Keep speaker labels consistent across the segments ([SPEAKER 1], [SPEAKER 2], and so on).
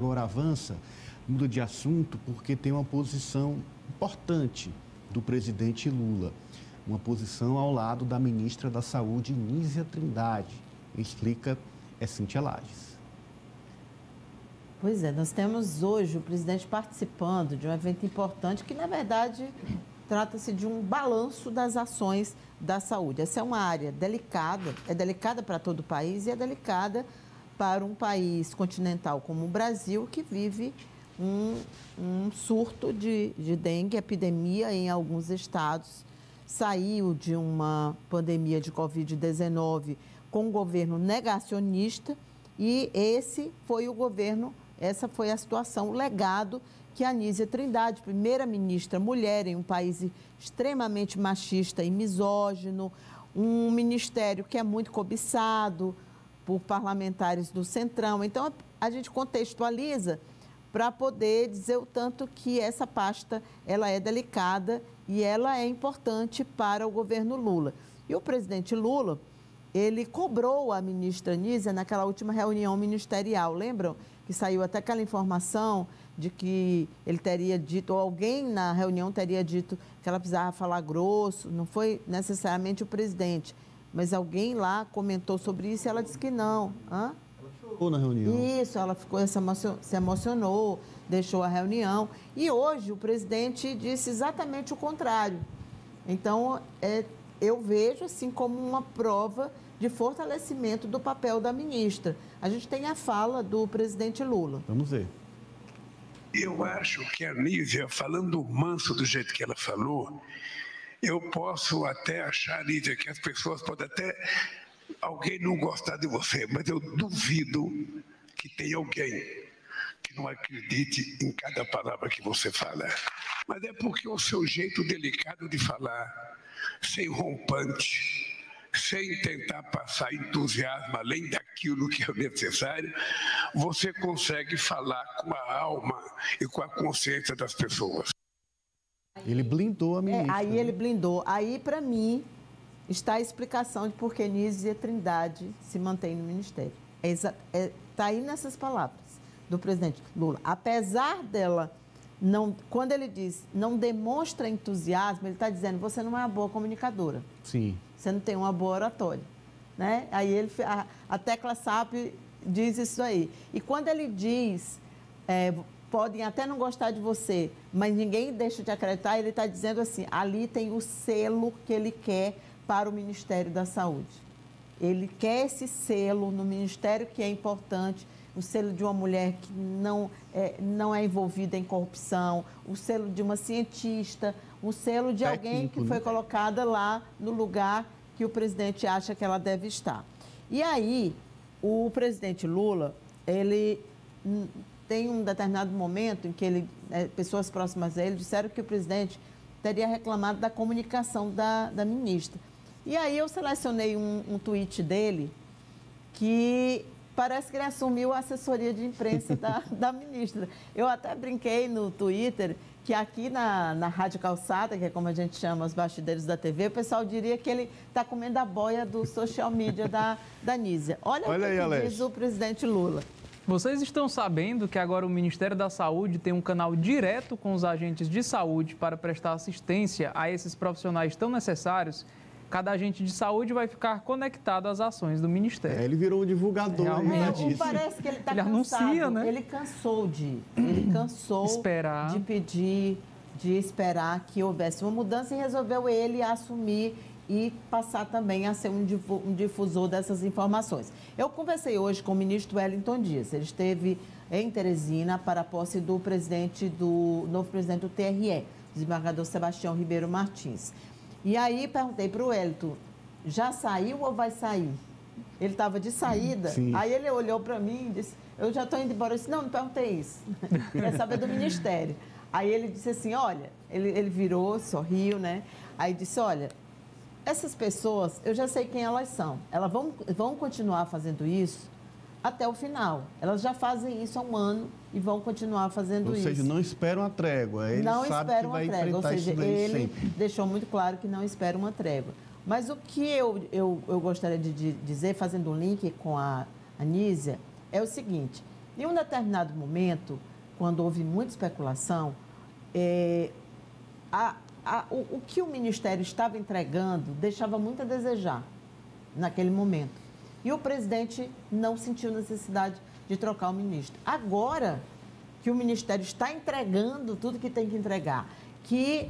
[SPEAKER 1] Agora avança, muda de assunto, porque tem uma posição importante do presidente Lula. Uma posição ao lado da ministra da Saúde, Nízia Trindade. Explica, Cíntia Lages.
[SPEAKER 2] Pois é, nós temos hoje o presidente participando de um evento importante que, na verdade, trata-se de um balanço das ações da saúde. Essa é uma área delicada, é delicada para todo o país e é delicada para um país continental como o Brasil, que vive um surto de dengue, epidemia em alguns estados. Saiu de uma pandemia de Covid-19 com um governo negacionista e essa foi a situação, o legado que a Nízia Trindade, primeira-ministra mulher em um país extremamente machista e misógino, um ministério que é muito cobiçado por parlamentares do Centrão. Então, a gente contextualiza para poder dizer o tanto que essa pasta ela é delicada e ela é importante para o governo Lula. E o presidente Lula, ele cobrou a ministra Nízia naquela última reunião ministerial. Lembram que saiu até aquela informação de que ele teria dito, ou alguém na reunião teria dito que ela precisava falar grosso, não foi necessariamente o presidente, mas alguém lá comentou sobre isso e ela disse que não.
[SPEAKER 1] Ela chorou na reunião.
[SPEAKER 2] Isso, ela se emocionou, deixou a reunião. E hoje o presidente disse exatamente o contrário. Então, eu vejo assim como uma prova de fortalecimento do papel da ministra. A gente tem a fala do presidente Lula.
[SPEAKER 1] Vamos ver.
[SPEAKER 3] Eu acho que a Nízia, falando manso do jeito que ela falou, eu posso até achar, Nízia, que as pessoas podem até... Alguém não gostar de você, mas eu duvido que tenha alguém que não acredite em cada palavra que você fala. Mas é porque o seu jeito delicado de falar, sem rompante, sem tentar passar entusiasmo além daquilo que é necessário, você consegue falar com a alma e com a consciência das pessoas.
[SPEAKER 1] Ele blindou a ministra.
[SPEAKER 2] Aí ele blindou. Aí, para mim, está a explicação de por que Nízia Trindade se mantém no ministério. Está aí nessas palavras do presidente Lula. Apesar dela, quando ele diz não demonstra entusiasmo, ele está dizendo você não é uma boa comunicadora.
[SPEAKER 1] Sim.
[SPEAKER 2] Você não tem uma boa oratória, né? Aí a tecla SAP diz isso aí. E quando ele diz, podem até não gostar de você, mas ninguém deixa de acreditar, ele está dizendo assim, ali tem o selo que ele quer para o Ministério da Saúde. Ele quer esse selo no Ministério que é importante, o selo de uma mulher que não é envolvida em corrupção, o selo de uma cientista, o selo de alguém que foi colocada lá no lugar que o presidente acha que ela deve estar. E aí, o presidente Lula, ele tem um determinado momento em que pessoas próximas a ele disseram que o presidente teria reclamado da comunicação da ministra. E aí eu selecionei um tweet dele que parece que ele assumiu a assessoria de imprensa da ministra. Eu até brinquei no Twitter que aqui na Rádio Calçada, que é como a gente chama os bastidores da TV, o pessoal diria que ele está comendo a boia do social media da Nízia. Olha o que diz o presidente Lula.
[SPEAKER 4] Vocês estão sabendo que agora o Ministério da Saúde tem um canal direto com os agentes de saúde para prestar assistência a esses profissionais tão necessários? Cada agente de saúde vai ficar conectado às ações do Ministério.
[SPEAKER 1] Ele virou um divulgador.
[SPEAKER 2] Parece que ele está cansado.
[SPEAKER 4] Anuncia, né?
[SPEAKER 2] Ele cansou de
[SPEAKER 4] esperar.
[SPEAKER 2] De pedir, de esperar que houvesse uma mudança e resolveu ele assumir e passar também a ser um difusor dessas informações. Eu conversei hoje com o ministro Wellington Dias. Ele esteve em Teresina para a posse do novo presidente do TRE, desembargador Sebastião Ribeiro Martins. E aí perguntei para o Wellington, já saiu ou vai sair? Ele estava de saída,
[SPEAKER 1] Sim.
[SPEAKER 2] Aí ele olhou para mim e disse, eu já estou indo embora. Eu disse, não perguntei isso, queria saber do Ministério. Aí ele disse assim, olha, ele virou, sorriu, né? Aí disse, olha, essas pessoas, eu já sei quem elas são, elas vão continuar fazendo isso até o final. Elas já fazem isso há um ano e vão continuar fazendo isso.
[SPEAKER 1] Ou seja, não esperam uma trégua. Ele
[SPEAKER 2] não
[SPEAKER 1] sabe
[SPEAKER 2] espera
[SPEAKER 1] que
[SPEAKER 2] uma
[SPEAKER 1] vai
[SPEAKER 2] trégua, ou seja, ele
[SPEAKER 1] sempre
[SPEAKER 2] deixou muito claro que não espera uma trégua. Mas o que eu gostaria de dizer, fazendo um link com a Nízia, é o seguinte, Em um determinado momento, quando houve muita especulação, o que o Ministério estava entregando deixava muito a desejar naquele momento. E o presidente não sentiu necessidade de trocar o ministro. Agora que o Ministério está entregando tudo que tem que entregar, que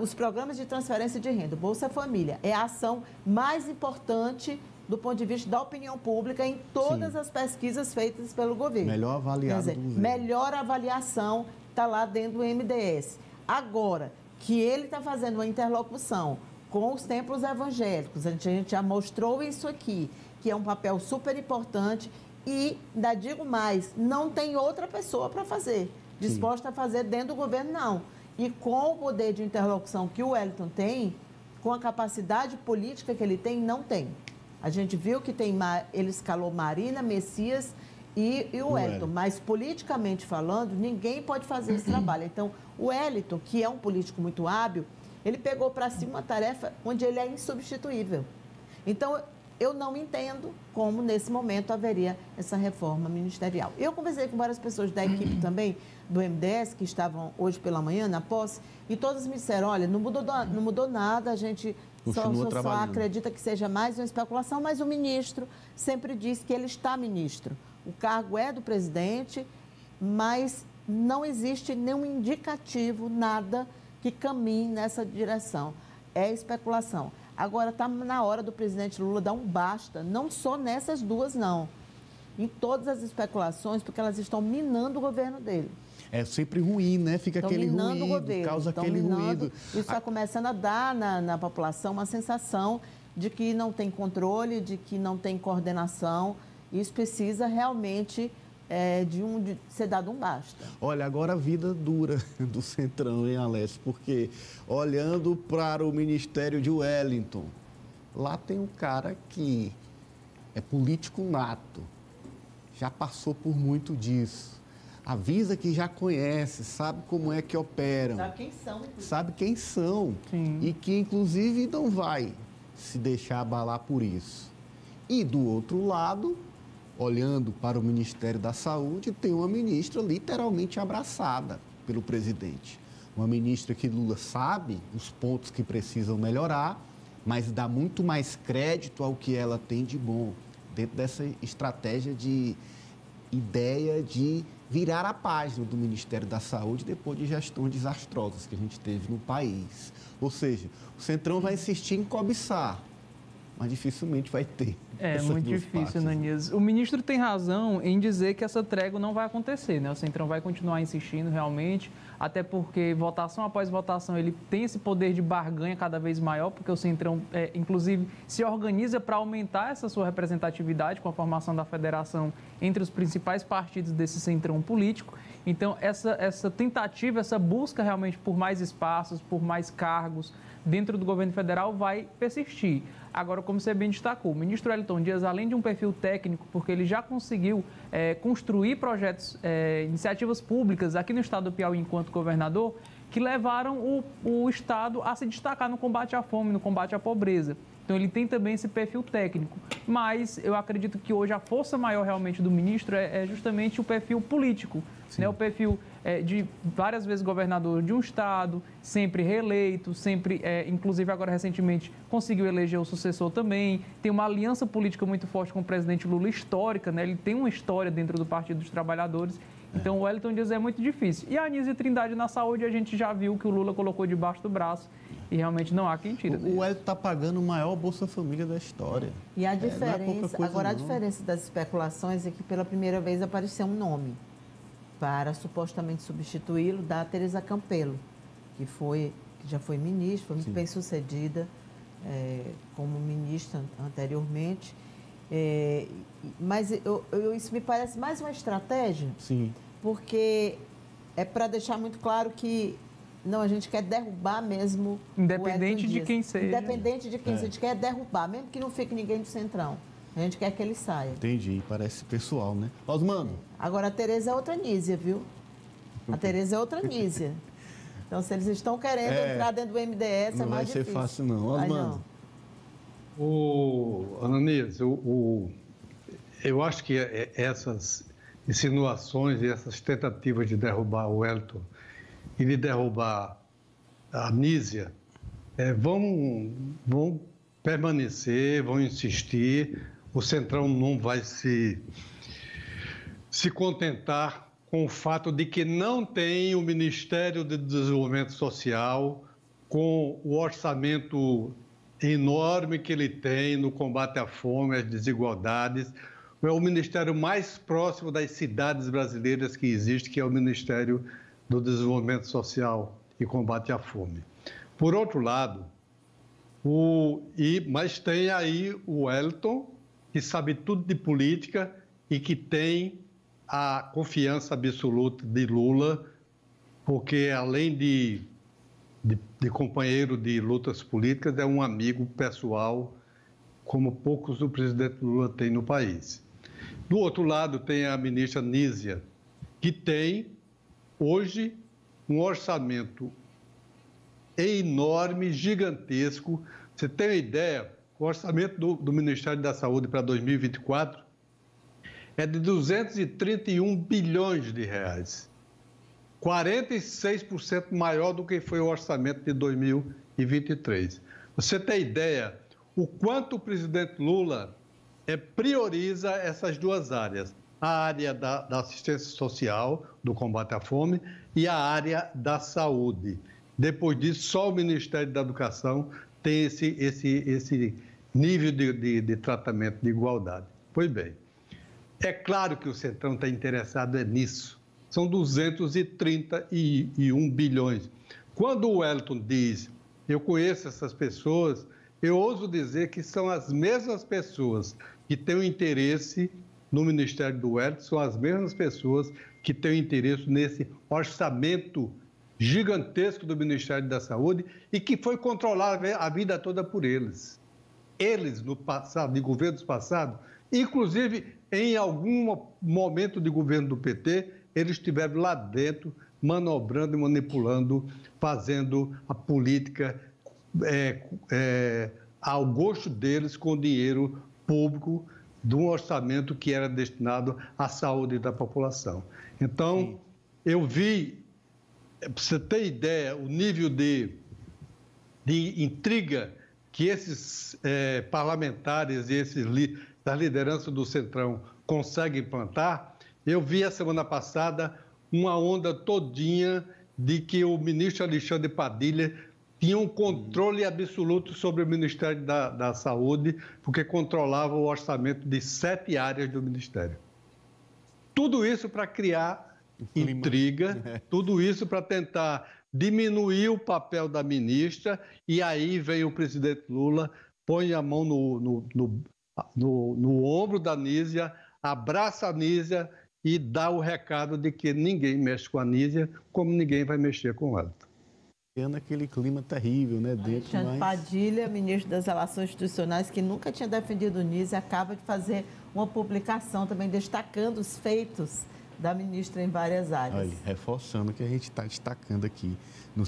[SPEAKER 2] os programas de transferência de renda, Bolsa Família, é a ação mais importante do ponto de vista da opinião pública em todas as pesquisas feitas pelo governo.
[SPEAKER 1] Melhor avaliado do governo.
[SPEAKER 2] Melhor avaliação está lá dentro do MDS. Agora, que ele está fazendo uma interlocução com os templos evangélicos, a gente já mostrou isso aqui, que é um papel super importante e, ainda digo mais, não tem outra pessoa para fazer, disposta a fazer dentro do governo, não. E com o poder de interlocução que o Wellington tem, com a capacidade política que ele tem, não tem. A gente viu que ele escalou Marina, Messias e o Wellington, mas politicamente falando, ninguém pode fazer esse trabalho. Então, o Wellington, que é um político muito hábil, ele pegou para si uma tarefa onde ele é insubstituível. Então, eu não entendo como, nesse momento, haveria essa reforma ministerial. Eu conversei com várias pessoas da equipe também, do MDS, que estavam hoje pela manhã na posse, e todas me disseram, olha, não mudou nada, a gente só acredita que seja mais uma especulação, mas o ministro sempre diz que ele está ministro. O cargo é do presidente, mas não existe nenhum indicativo, nada que caminhe nessa direção. É especulação. Agora está na hora do presidente Lula dar um basta, não só nessas duas, não. Em todas as especulações, porque elas estão minando o governo dele.
[SPEAKER 1] É sempre ruim, né? Fica aquele ruído, causa aquele ruído.
[SPEAKER 2] Isso está começando a dar na população uma sensação de que não tem controle, de que não tem coordenação. Isso precisa realmente de ser dado um basta.
[SPEAKER 1] Olha, agora a vida dura do Centrão, hein, Alessio? Porque olhando para o Ministério de Wellington, lá tem um cara que é político nato, já passou por muito disso. Avisa que já conhece, sabe como é que operam.
[SPEAKER 2] Sabe quem são.
[SPEAKER 1] Sabe quem são.
[SPEAKER 4] Sim.
[SPEAKER 1] E que, inclusive, não vai se deixar abalar por isso. E, do outro lado, olhando para o Ministério da Saúde, tem uma ministra literalmente abraçada pelo presidente. Uma ministra que Lula sabe os pontos que precisam melhorar, mas dá muito mais crédito ao que ela tem de bom, dentro dessa estratégia de ideia de virar a página do Ministério da Saúde depois de gestões desastrosas que a gente teve no país. Ou seja, o Centrão vai insistir em cobiçar, mas dificilmente vai ter.
[SPEAKER 4] É muito difícil, Ananias. O ministro tem razão em dizer que essa trégua não vai acontecer, né? O Centrão vai continuar insistindo realmente, até porque votação após votação ele tem esse poder de barganha cada vez maior, porque o Centrão, inclusive, se organiza para aumentar essa sua representatividade com a formação da federação entre os principais partidos desse Centrão político. Então, essa tentativa, essa busca realmente por mais espaços, por mais cargos dentro do governo federal vai persistir. Agora, como você bem destacou, o ministro Wellington Dias, além de um perfil técnico, porque ele já conseguiu construir projetos, iniciativas públicas aqui no estado do Piauí enquanto governador, que levaram o estado a se destacar no combate à fome, no combate à pobreza. Então, ele tem também esse perfil técnico. Mas eu acredito que hoje a força maior realmente do ministro é justamente o perfil político, né? O perfil de várias vezes governador de um estado, sempre reeleito, sempre, inclusive agora recentemente, conseguiu eleger o sucessor também. Tem uma aliança política muito forte com o presidente Lula, histórica, né? Ele tem uma história dentro do Partido dos Trabalhadores. Então, o Wellington Dias é muito difícil. E a Anísia Trindade na saúde, a gente já viu que o Lula colocou debaixo do braço e realmente não há quem tira dele.
[SPEAKER 1] O Wellington está pagando o maior Bolsa Família da história.
[SPEAKER 2] E a diferença,
[SPEAKER 1] não é pouca coisa,
[SPEAKER 2] agora
[SPEAKER 1] não.
[SPEAKER 2] A diferença das especulações é que pela primeira vez apareceu um nome para supostamente substituí-lo da Tereza Campelo, que já foi ministra, foi muito bem sucedida como ministra anteriormente. Mas isso me parece mais uma estratégia,
[SPEAKER 1] Sim.
[SPEAKER 2] porque é para deixar muito claro que não, a gente quer derrubar mesmo.
[SPEAKER 4] Independente de quem seja.
[SPEAKER 2] Independente de quem seja, a gente quer derrubar, mesmo que não fique ninguém do Centrão. A gente quer que ele saia.
[SPEAKER 1] Entendi, parece pessoal, né? Osmano.
[SPEAKER 2] Agora, a Tereza é outra Nízia, viu? A Tereza é outra Nízia. Então, se eles estão querendo entrar dentro do MDS,
[SPEAKER 1] não
[SPEAKER 2] é mais difícil.
[SPEAKER 1] Não vai ser fácil, não. Osmano.
[SPEAKER 5] Ananias, eu acho que essas insinuações e essas tentativas de derrubar o Wellington e de derrubar a Nízia vão permanecer, vão insistir. O Centrão não vai se contentar com o fato de que não tem o Ministério do Desenvolvimento Social com o orçamento enorme que ele tem no combate à fome, às desigualdades. É o ministério mais próximo das cidades brasileiras que existe, que é o Ministério do Desenvolvimento Social e Combate à Fome. Por outro lado, mas tem aí o Wellington, que sabe tudo de política e que tem a confiança absoluta de Lula, porque além de companheiro de lutas políticas, é um amigo pessoal, como poucos o presidente Lula tem no país. Do outro lado, tem a ministra Nízia, que tem, hoje, um orçamento enorme, gigantesco. Você tem uma ideia, o orçamento do Ministério da Saúde para 2024 é de 231 bilhões de reais. 46% maior do que foi o orçamento de 2023. Você tem ideia o quanto o presidente Lula prioriza essas duas áreas, a área da assistência social, do combate à fome, e a área da saúde. Depois disso, só o Ministério da Educação tem esse nível de tratamento de igualdade. Pois bem, é claro que o Centrão está interessado nisso. São 231 bilhões. Quando o Wellington diz, eu conheço essas pessoas, eu ouso dizer que são as mesmas pessoas que têm o interesse no Ministério do Wellington, são as mesmas pessoas que têm o interesse nesse orçamento gigantesco do Ministério da Saúde e que foi controlado a vida toda por eles. Eles, no passado, de governos passados, inclusive em algum momento de governo do PT, eles estiveram lá dentro, manobrando e manipulando, fazendo a política ao gosto deles, com dinheiro público, de um orçamento que era destinado à saúde da população. Então, eu vi, para você ter ideia, o nível de intriga que esses parlamentares e esses da liderança do Centrão conseguem plantar. Eu vi a semana passada uma onda todinha de que o ministro Alexandre Padilha tinha um controle absoluto sobre o Ministério da Saúde, porque controlava o orçamento de 7 áreas do Ministério. Tudo isso para criar intriga, tudo isso para tentar diminuir o papel da ministra, e aí vem o presidente Lula, põe a mão no ombro da Nízia, abraça a Nízia e dá o recado de que ninguém mexe com a Nízia, como ninguém vai mexer com ela.
[SPEAKER 1] Aquele clima terrível, né?
[SPEAKER 2] Alexandre Padilha, ministro das Relações Institucionais, que nunca tinha defendido o Nízia, acaba de fazer uma publicação também destacando os feitos da ministra em várias áreas.
[SPEAKER 1] Olha, reforçando o que a gente está destacando aqui no